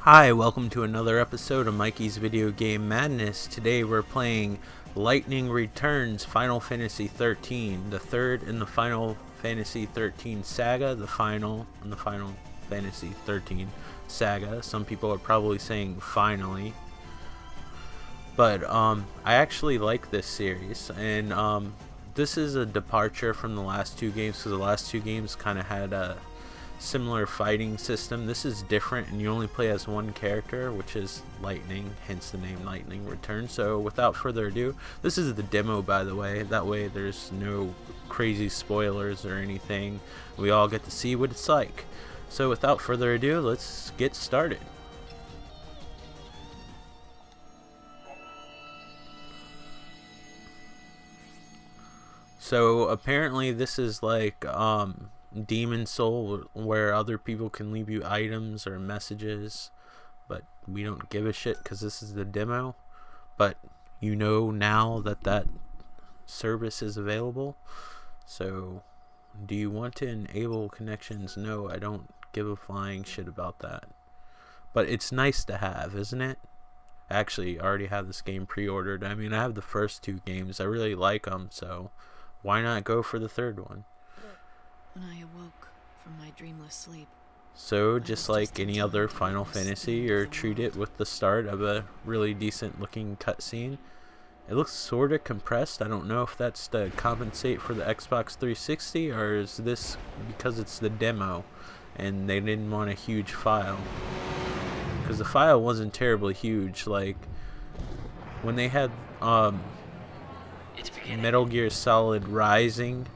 Hi, welcome to another episode of Mikey's Video Game Madness. Today we're playing Lightning Returns Final Fantasy XIII, the third in the Final Fantasy XIII saga, the final in the Final Fantasy XIII saga. Some people are probably saying finally. But I actually like this series, and this is a departure from the last two games, because the last two games kind of had a similar fighting system. This is different, and you only play as one character, which is Lightning, hence the name Lightning Returns. So without further ado, this is the demo, by the way, that way there's no crazy spoilers or anything. We all get to see what it's like. So without further ado, let's get started. So apparently this is like Demon Soul, where other people can leave you items or messages, but we don't give a shit because this is the demo. But you know now that that service is available. So do you want to enable connections? No, I don't give a flying shit about that, but it's nice to have, isn't it? Actually, I already have this game pre-ordered. I mean, I have the first two games, I really like them, so why not go for the third one? When I awoke from my dreamless sleep. So just like any other Final Fantasy, you're treated with the start of a really decent looking cutscene. It looks sorta compressed. I don't know if that's to compensate for the Xbox 360, or is this because it's the demo and they didn't want a huge file, because the file wasn't terribly huge. Like when they had Metal Gear Solid Rising,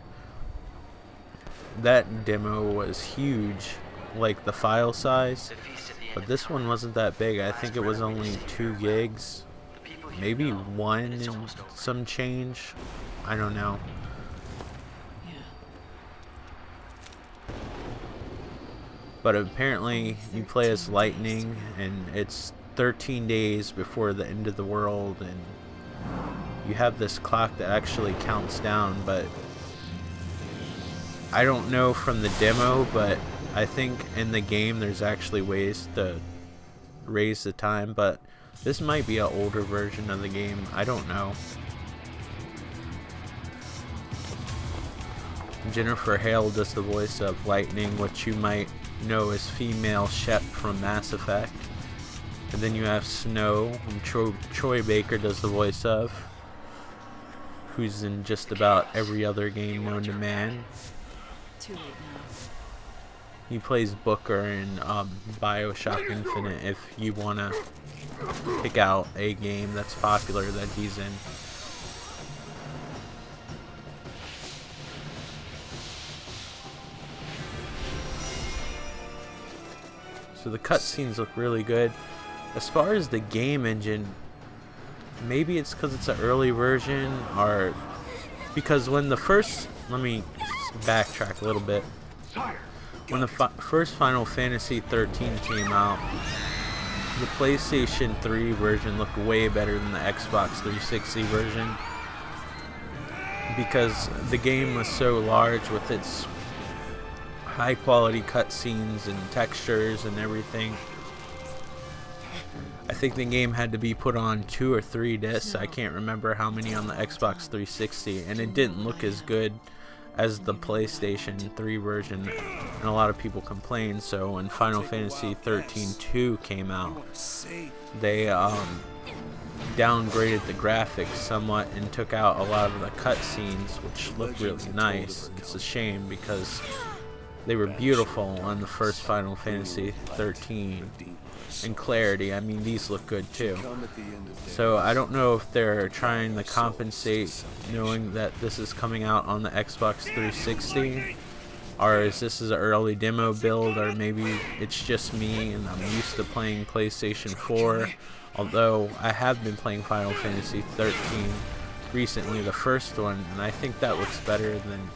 that demo was huge, like the file size, but this one wasn't that big. I think it was only 2 gigs, maybe 1 and some change, I don't know. But apparently you play as Lightning, and it's 13 days before the end of the world, and you have this clock that actually counts down. But I don't know from the demo, but I think in the game there's actually ways to raise the time, but this might be an older version of the game, I don't know. Jennifer Hale does the voice of Lightning, which you might know as female Shep from Mass Effect. And then you have Snow, whom Troy Baker does the voice of, who's in just about every other game known to man. Too late now. He plays Booker in BioShock Infinite, if you want to pick out a game that's popular that he's in. So the cutscenes look really good. As far as the game engine, maybe it's because it's an early version, or because when the first, let me backtrack a little bit. When the first Final Fantasy XIII came out, the PlayStation 3 version looked way better than the Xbox 360 version, because the game was so large with its high quality cutscenes and textures and everything. I think the game had to be put on 2 or 3 discs. I can't remember how many on the Xbox 360, and it didn't look as good as the PlayStation 3 version, and a lot of people complained. So when Final Fantasy XIII 2 came out, they downgraded the graphics somewhat and took out a lot of the cutscenes, which looked really nice. It's a shame because they were beautiful on the first Final Fantasy XIII. And clarity, I mean, these look good too. So I don't know if they're trying to compensate, knowing that this is coming out on the Xbox 360, or is this an early demo build, or maybe it's just me and I'm used to playing PlayStation 4. Although I have been playing Final Fantasy XIII recently, the first one, and I think that looks better than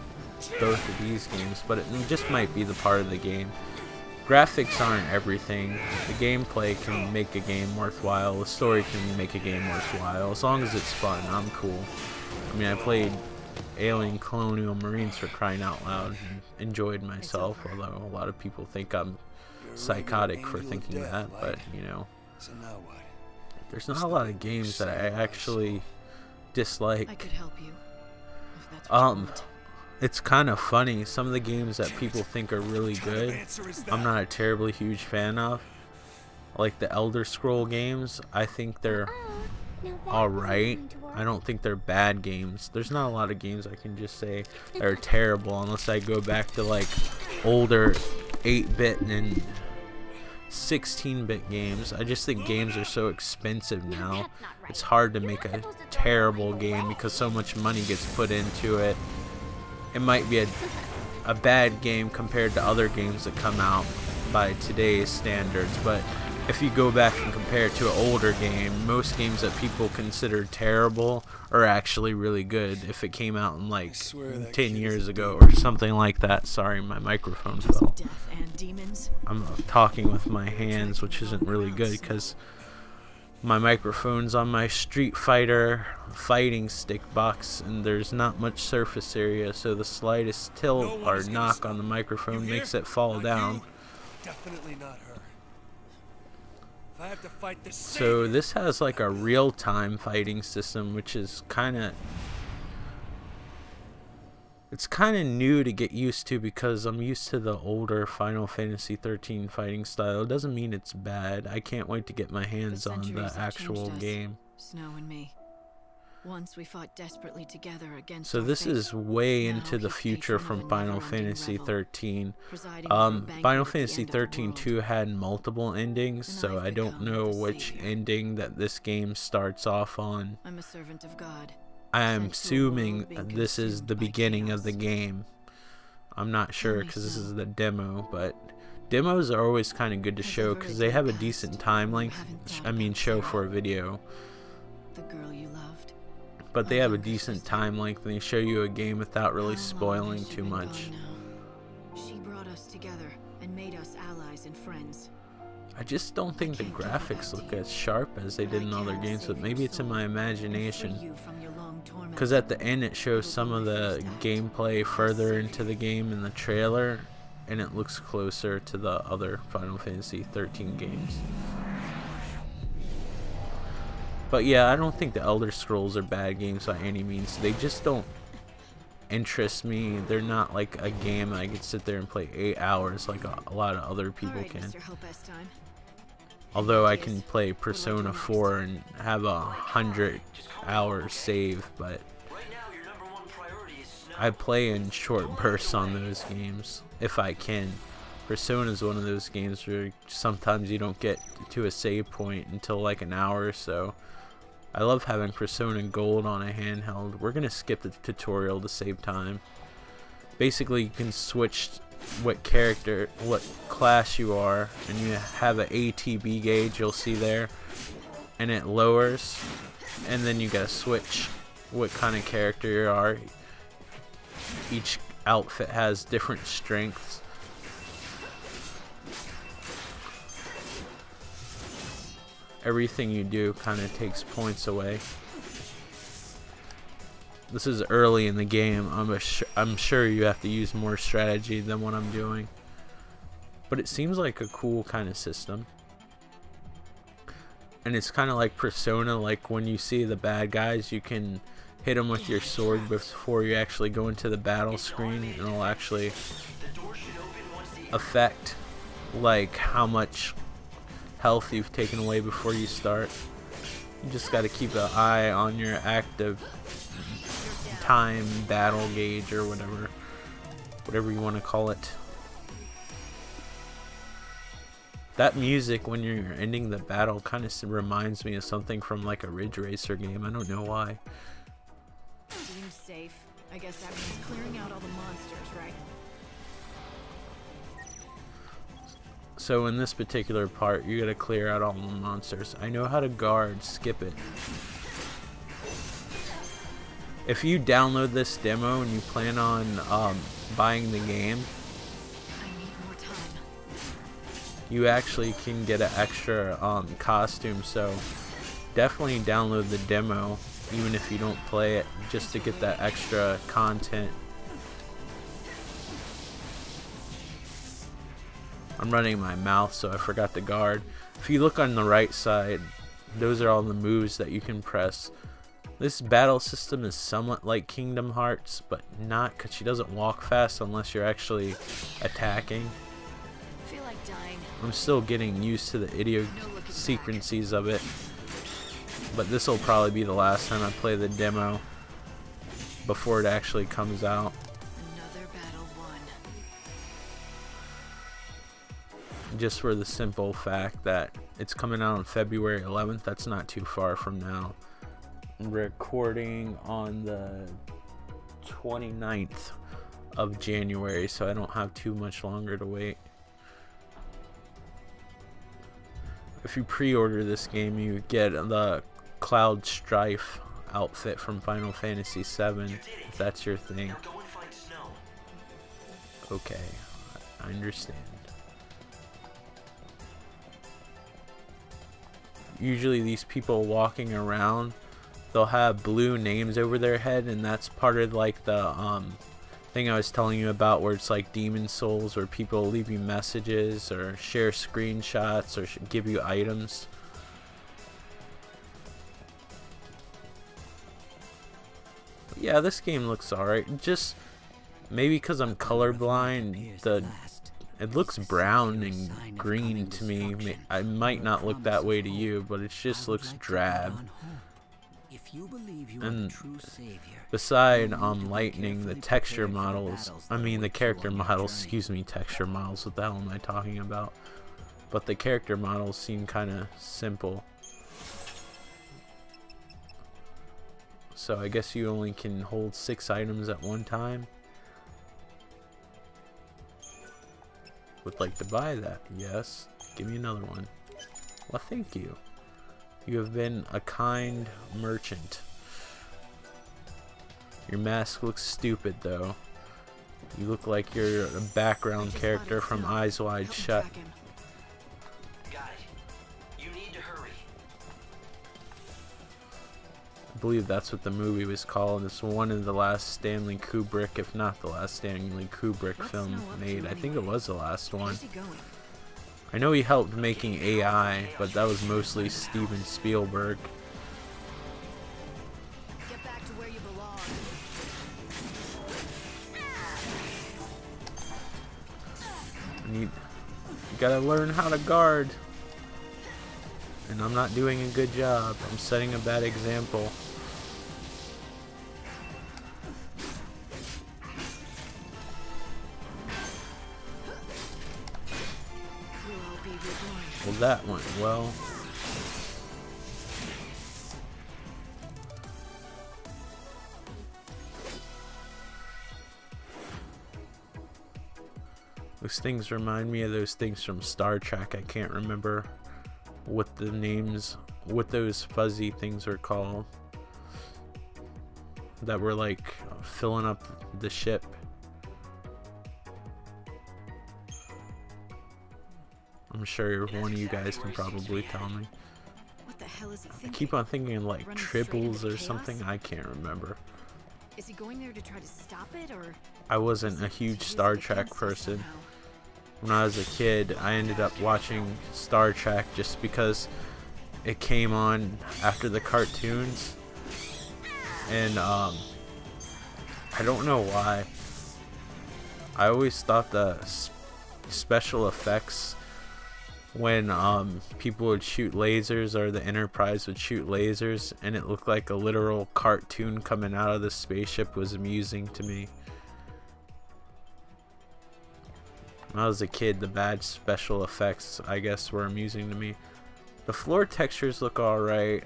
both of these games, but it just might be the part of the game. Graphics aren't everything. The gameplay can make a game worthwhile. The story can make a game worthwhile. As long as it's fun, I'm cool. I mean, I played Alien Colonial Marines, for crying out loud, and enjoyed myself, although a lot of people think I'm psychotic for thinking that, but you know, there's not a lot of games that I actually I dislike. could help you if that's what you want. It's kind of funny, some of the games that people think are really good, I'm not a terribly huge fan of. Like the Elder Scroll games, I think they're alright. I don't think they're bad games. There's not a lot of games I can just say are terrible unless I go back to like older 8-bit and 16-bit games. I just think games are so expensive now. It's hard to make a terrible game because so much money gets put into it. It might be a bad game compared to other games that come out by today's standards, but if you go back and compare it to an older game, most games that people consider terrible are actually really good if it came out in like 10 years ago or something like that. Sorry, my microphone fell. Death and demons. I'm talking with my hands, which isn't really good because my microphone's on my Street Fighter fighting stick box and there's not much surface area, so the slightest tilt or knock on the microphone makes it fall down. Definitely not her. If I have to fight the So this has like a real-time fighting system, which is it's kind of new to get used to because I'm used to the older Final Fantasy XIII fighting style. It doesn't mean it's bad. I can't wait to get my hands on the actual game. Snow and me. Once we fought desperately together against So our this fate. is way Now into the he's future patron of from a Final never-ending Fantasy revel, XIII. presiding over a banquet Final at the Fantasy end of the XIII world. 2 had multiple endings, And so I've I don't become know the which savior. ending that this game starts off on. I'm a servant of God. I am sent to a world assuming being this is consumed the by beginning of the chaos. game. I'm not sure me because this so. is the demo, but demos are always kind of good to Has show ever because it they have a passed decent when time you length. haven't thought I mean, about show Sarah? for a video, The girl you loved. but they My have a younger decent sister. time length and they show you a game without really How long spoiling has she too been much. gone now? She brought us together and made us allies and friends. I just don't think the can't give her graphics back to look you, as sharp as they but did I in other can games, save but your maybe it's in soul my and free imagination. you from your long torment. Because at the end it shows It'll some be of my the first act. gameplay further into the game in the trailer, and it looks closer to the other Final Fantasy XIII games. But yeah, I don't think the Elder Scrolls are bad games by any means. They just don't interest me. They're not like a game I could sit there and play 8 hours like a lot of other people All right, can. Mr. Help-Best-Time. Although I Ideas. can play Persona 4 and have 100 hours saved, but I play in short bursts on those games if I can. Persona is one of those games where sometimes you don't get to a save point until like an hour or so. I love having Persona Gold on a handheld. We're gonna skip the tutorial to save time. Basically, you can switch what class you are, and you have an ATB gauge you'll see there, and it lowers, and then you gotta switch what kind of character you are. Each outfit has different strengths. Everything you do kind of takes points away. This is early in the game. I'm sure you have to use more strategy than what I'm doing. But it seems like a cool kind of system. And it's kind of like Persona, like when you see the bad guys, you can hit them with your sword before you actually go into the battle screen, and it'll actually affect like how much health you've taken away before you start. You just got to keep an eye on your active time battle gauge or whatever you want to call it. That music when you're ending the battle kind of reminds me of something from like a Ridge Racer game. I don't know why. Deemed safe. I guess that means clearing out all the monsters, right? So in this particular part, you gotta clear out all the monsters. I know how to guard, skip it. If you download this demo and you plan on buying the game, I need more time. you actually can get an extra costume. So definitely download the demo, even if you don't play it, just to get that extra content. I'm running my mouth, so I forgot to guard. If you look on the right side, those are all the moves that you can press. This battle system is somewhat like Kingdom Hearts, but not, because she doesn't walk fast unless you're actually attacking. Feel like dying. I'm still getting used to the idiosyncrasies of it, but this will probably be the last time I play the demo before it actually comes out. Another battle won. Just for the simple fact that it's coming out on February 11th. That's not too far from now. I'm recording on the 29th of January, so I don't have too much longer to wait. If you pre-order this game, you get the Cloud Strife outfit from Final Fantasy VII, if that's your thing. Okay, I understand. Usually these people walking around, they'll have blue names over their head, and that's part of like the thing I was telling you about, where it's like Demon Souls, where people leave you messages or share screenshots or give you items. But yeah, this game looks alright. Just maybe because I'm colorblind, it looks brown and green to me. I might not look that way to you, but it just looks drab. And beside lightning, the texture models, the character models, texture models, what the hell am I talking about? But the character models seem kind of simple. So I guess you only can hold 6 items at one time. Would like to buy that. Yes. Give me another one. Well, thank you. You have been a kind merchant. Your mask looks stupid, though. You look like you're a background character from Eyes Wide Shut. Got it. You need to hurry. I believe that's what the movie was called. It's one of the last Stanley Kubrick, if not the last Stanley Kubrick film made. I think it was the last one. I know he helped making AI, but that was mostly Steven Spielberg. Get back to where you belong. You gotta learn how to guard. And I'm not doing a good job. I'm setting a bad example. Well, that went well. Those things remind me of those things from Star Trek. I can't remember what the names, what those fuzzy things are called, that were like filling up the ship. I'm sure one of you guys can probably tell me. What the hell is he I thinking? keep on thinking like Running straight triples into or chaos? something. I can't remember. Is he going there to try to stop it, or I wasn't a huge Star Trek person. When I was a kid, I ended up watching Star Trek just because it came on after the cartoons, and I don't know why. I always thought the special effects when people would shoot lasers, or the Enterprise would shoot lasers, and it looked like a literal cartoon coming out of the spaceship, was amusing to me. When I was a kid, the bad special effects, I guess, were amusing to me. The floor textures look alright.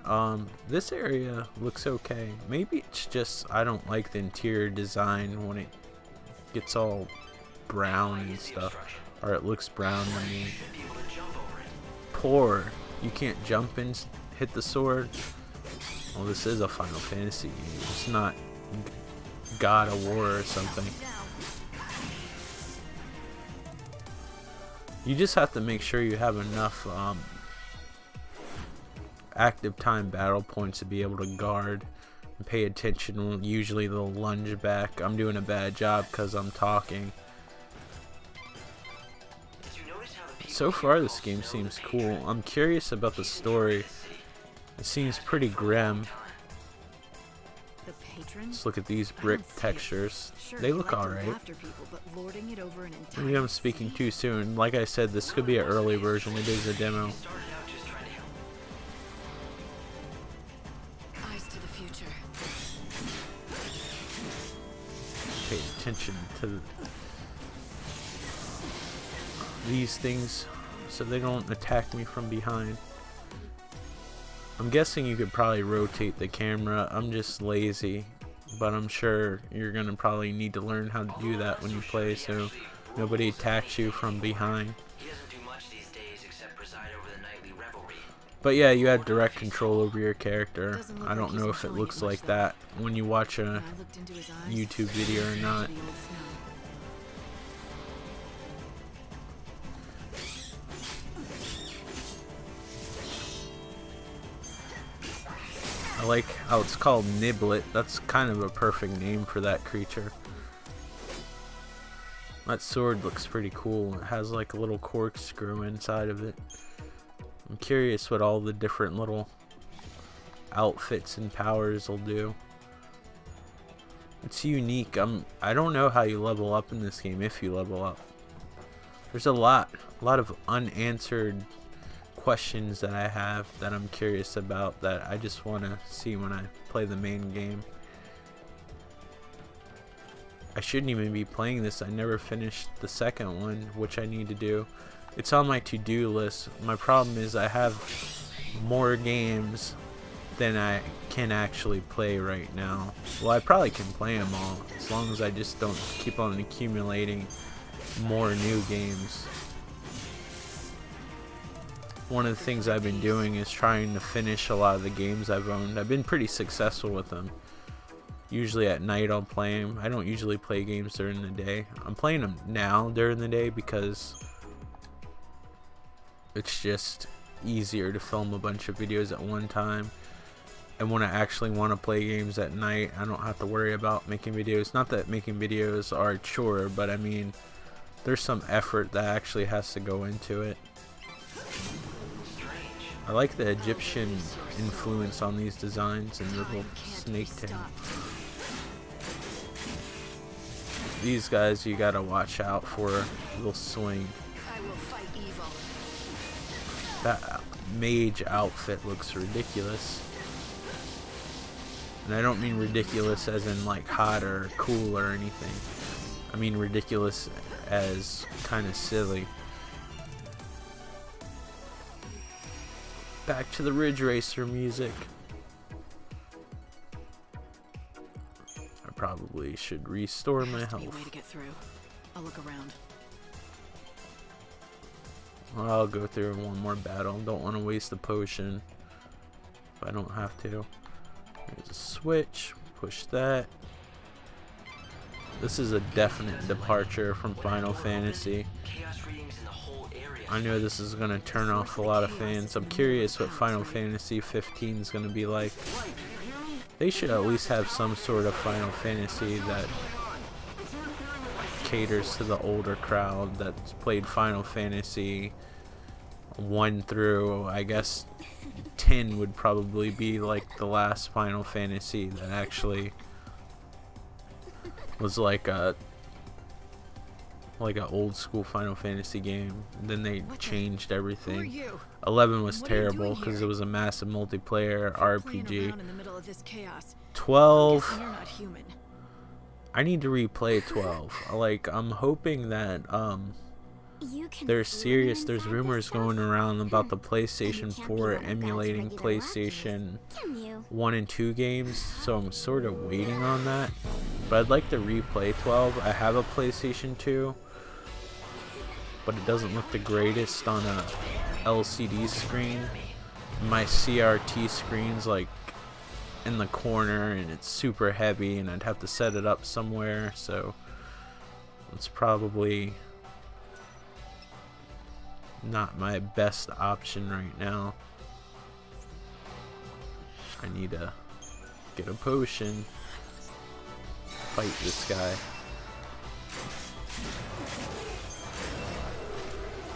This area looks okay. Maybe it's just I don't like the interior design when it gets all brown and stuff. Or it looks brown to me. Poor. You can't jump and hit the sword. Well, this is a Final Fantasy game. It's not God of War or something. You just have to make sure you have enough active time battle points to be able to guard and pay attention. Usually they'll lunge back. I'm doing a bad job because I'm talking. Did you notice how the So far this game seems cool. I'm curious about the story. It seems pretty grim. The patron? Let's look at these brick textures. They look alright. Maybe I'm speaking too soon. Like I said, this could be an early version. It is a demo. Eyes to the future. Pay attention to these things so they don't attack me from behind. I'm guessing you could probably rotate the camera. I'm just lazy, but I'm sure you're gonna probably need to learn how to do that when you play so nobody attacks you from behind. But yeah, you have direct control over your character. I don't know if it looks like that when you watch a YouTube video or not. I like how it's called Niblet. That's kind of a perfect name for that creature. That sword looks pretty cool. It has like a little corkscrew inside of it. I'm curious what all the different little outfits and powers will do. It's unique. I don't know how you level up in this game, if you level up. There's a lot of unanswered questions that I have that I'm curious about that I just want to see when I play the main game. I shouldn't even be playing this. I never finished the second one, which I need to do. It's on my to-do list. My problem is I have more games than I can actually play right now. Well, I probably can play them all as long as I just don't keep on accumulating more new games. One of the things I've been doing is trying to finish a lot of the games I've owned. I've been pretty successful with them. Usually at night I'll play them. I don't usually play games during the day. I'm playing them now during the day because it's just easier to film a bunch of videos at one time. And when I actually want to play games at night, I don't have to worry about making videos. Not that making videos are a chore, but I mean, there's some effort that actually has to go into it. I like the Egyptian influence on these designs and the little snake tail. These guys you gotta watch out for. They'll swing. That mage outfit looks ridiculous. And I don't mean ridiculous as in like hot or cool or anything. I mean ridiculous as kind of silly. Back to the Ridge Racer music. I probably should restore my health. Way to get through. I'll look around. I'll go through one more battle. Don't want to waste a potion if I don't have to. Here's a switch. Push that. This is a definite departure from Final Fantasy. I know this is going to turn off a lot of fans. I'm curious what Final Fantasy 15 is going to be like. They should at least have some sort of Final Fantasy that caters to the older crowd that's played Final Fantasy 1 through, I guess, 10 would probably be like the last Final Fantasy that actually was like a old school Final Fantasy game. And then they changed everything. 11 was terrible because it was a massive multiplayer RPG. 12, I need to replay 12. Like, I'm hoping that they're serious. There's rumors going around about the PlayStation 4 emulating PlayStation 1 and 2 games, so I'm sort of waiting on that. But I'd like to replay 12. I have a PlayStation 2, but it doesn't look the greatest on a LCD screen. My CRT screen's like in the corner and it's super heavy and I'd have to set it up somewhere, so it's probably not my best option right now. I need to get a potion, fight this guy.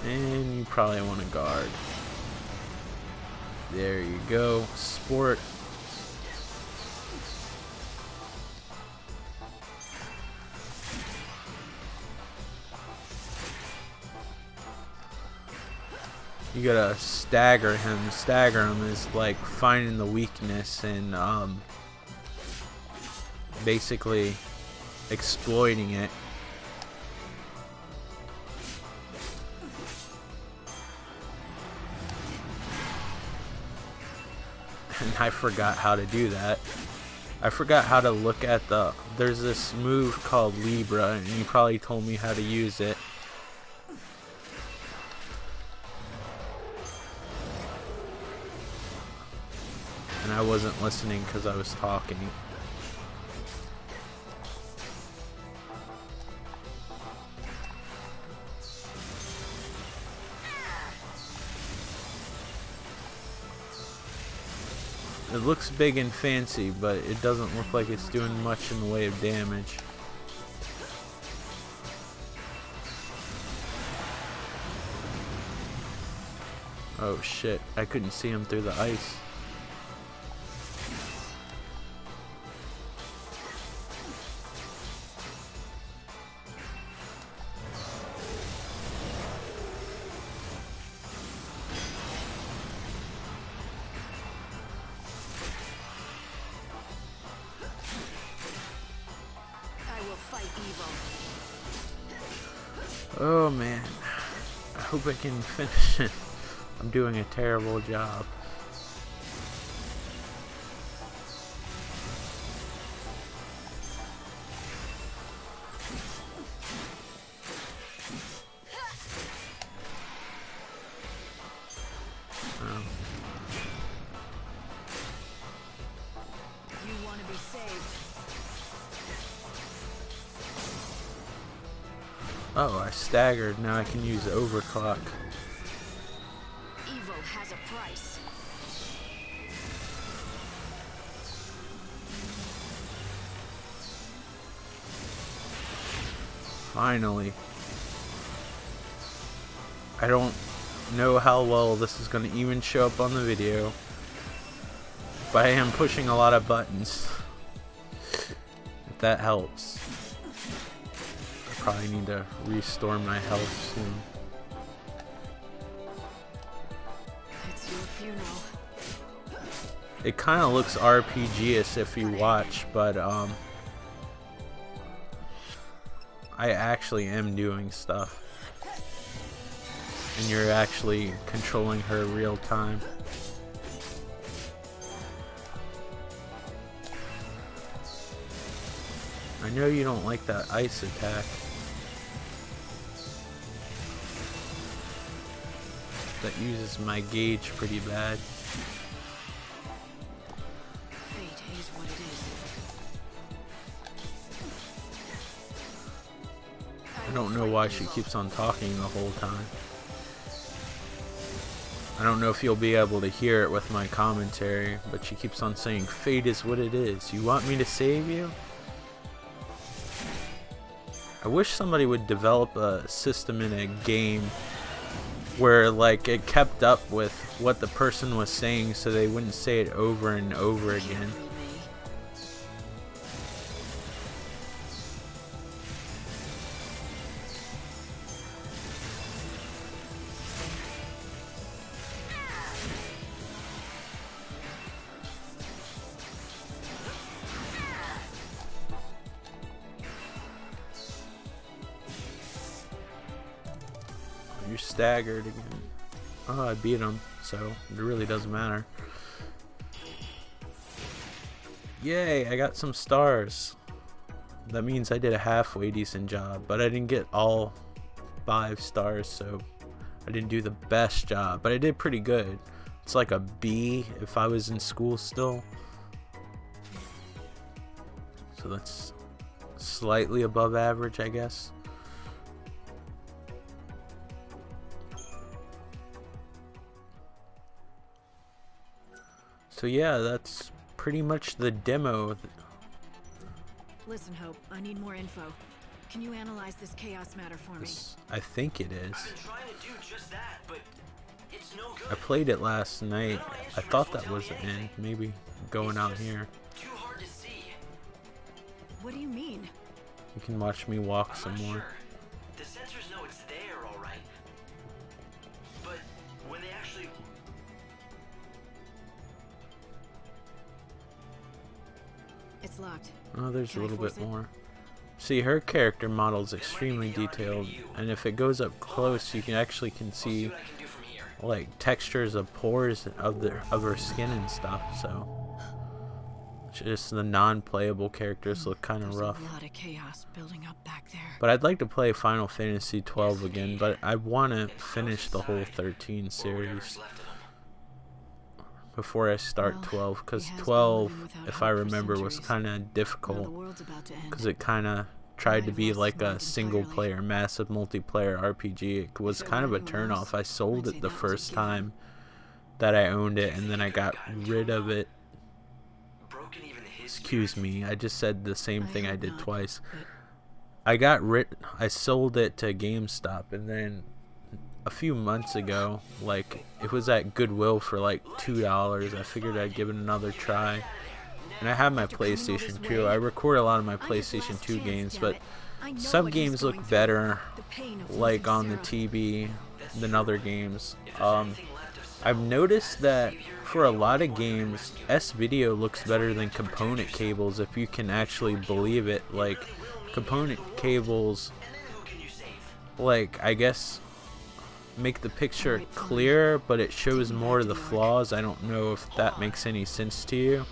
And you probably want to guard. There you go. Sport. You gotta stagger him. Stagger him is like finding the weakness and basically exploiting it. And I forgot how to do that. I forgot how to look at the... There's this move called Libra, and you probably told me how to use it. And I wasn't listening because I was talking. It looks big and fancy, but it doesn't look like it's doing much in the way of damage. Oh shit, I couldn't see him through the ice. Oh man, I hope I can finish it. I'm doing a terrible job. You want to be saved. Oh, I staggered. Now I can use overclock. Evil has a price. Finally. I don't know how well this is going to even show up on the video, but I am pushing a lot of buttons. If that helps. I probably need to restore my health soon. It's your funeral. It kind of looks RPG-ish if you watch, but I actually am doing stuff. And you're actually controlling her real time. I know you don't like that ice attack. That uses my gauge pretty bad. Fate is what it is. I don't know why she keeps on talking the whole time. I don't know if you'll be able to hear it with my commentary, but she keeps on saying, "Fate is what it is. You want me to save you?" I wish somebody would develop a system in a game where like it kept up with what the person was saying so they wouldn't say it over and over again. You're staggered again. Oh, I beat him, so it really doesn't matter. Yay, I got some stars. That means I did a halfway decent job, but I didn't get all 5 stars, so I didn't do the best job, but I did pretty good. It's like a B if I was in school still. So that's slightly above average, I guess. So yeah, that's pretty much the demo. Listen, Hope, I need more info. Can you analyze this chaos matter for me? I think it is. I've been trying to do just that, but it's no good. I played it last night. I thought that was the end. Maybe going out here. Too hard to see. What do you mean? You can watch me walk I'm some not more. sure. The sensors know it's there, all right. But when they actually... It's locked. Oh, there's Can a I little force bit it? more. See, her character model is extremely detailed, and if it goes up close, you can actually see what I can do from here. like textures of pores of her skin and stuff. So just the non-playable characters look kind of There's rough. a lot of chaos building up back there. But I'd like to play Final Fantasy XII again, but I want to finish the whole 13 series before I start Well, 12, because he has been 12, living without if I hope for remember, was centuries. kind of Now the difficult, world's about to end. because it kind of tried to I've be lost like a mind single entirely. player, massive multiplayer RPG. It was If it kind of were a anyone else, turnoff. I sold I'd say it the that was a first given. time that I owned it, and then I got rid of it. Broken even his Excuse me, I just said the same thing I hope did not, twice. but I sold it to GameStop, and then a few months ago, like, it was at Goodwill for like $2. I figured I'd give it another try. And I have my After coming all PlayStation this 2. way, I record a lot of my I'm his PlayStation last 2 chance, games, damn but it. I know some what he's games going look through. better The pain of like losing on the Sarah. TV than other games. If there's anything left of I've noticed that for a lot of games, S-Video looks better than component cables, if you can actually believe it. Like, component cables, like, I guess, make the picture clearer, but it shows more of the flaws. I don't know if that makes any sense to you,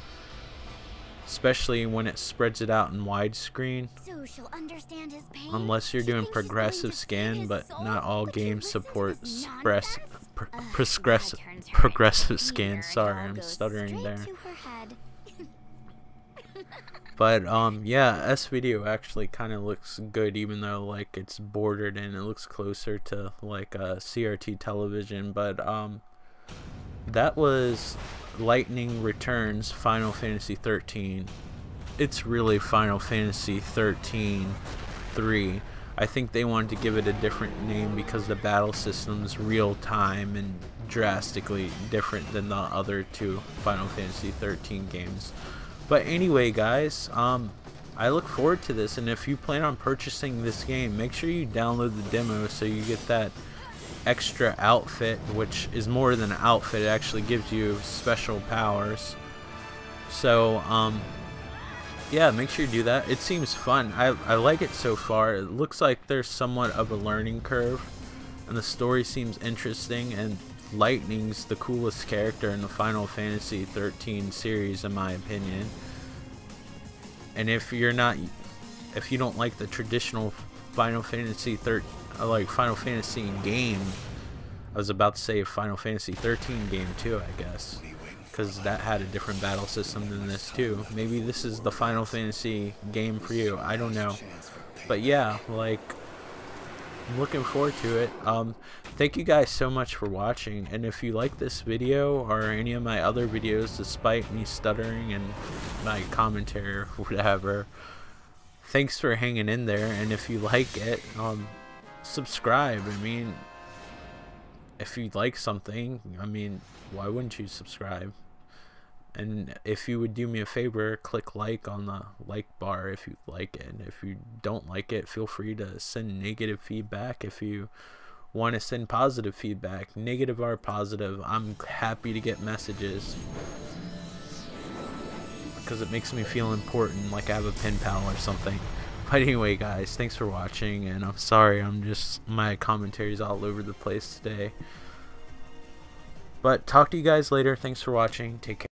especially when it spreads it out in widescreen. So she'll understand his pain. Unless you're She doing thinks she's going progressive to save scan, his but soul, not all but you games listen to support this progressive nonsense? God turns her progressive into scan. fear, Sorry, and it all I'm goes stuttering straight there. to her head. But yeah, S-Video actually kind of looks good, even though like it's bordered and it looks closer to like a CRT television. But that was Lightning Returns Final Fantasy 13. It's really Final Fantasy 13-3. I think they wanted to give it a different name because the battle system's real time and drastically different than the other two Final Fantasy 13 games. But anyway, guys, I look forward to this, and if you plan on purchasing this game, make sure you download the demo so you get that extra outfit, which is more than an outfit. It actually gives you special powers. So yeah, make sure you do that. It seems fun. I like it so far. It looks like there's somewhat of a learning curve, and the story seems interesting, and Lightning's the coolest character in the Final Fantasy 13 series, in my opinion. And if you don't like the traditional Final Fantasy Final Fantasy game, I was about to say Final Fantasy 13 game too, I guess, because that had a different battle system than this too. Maybe this is the Final Fantasy game for you. I don't know, but yeah, like, I'm looking forward to it. Thank you guys so much for watching, and if you like this video or any of my other videos, despite me stuttering and my commentary or whatever, thanks for hanging in there. And if you like it, subscribe. I mean, if you like something, I mean, why wouldn't you subscribe? And if you would do me a favor, click like on the like bar if you like it. And if you don't like it, feel free to send negative feedback. If you want to send positive feedback, negative or positive, I'm happy to get messages, because it makes me feel important, like I have a pen pal or something. But anyway, guys, thanks for watching, and I'm sorry, my commentary's all over the place today. But talk to you guys later. Thanks for watching. Take care.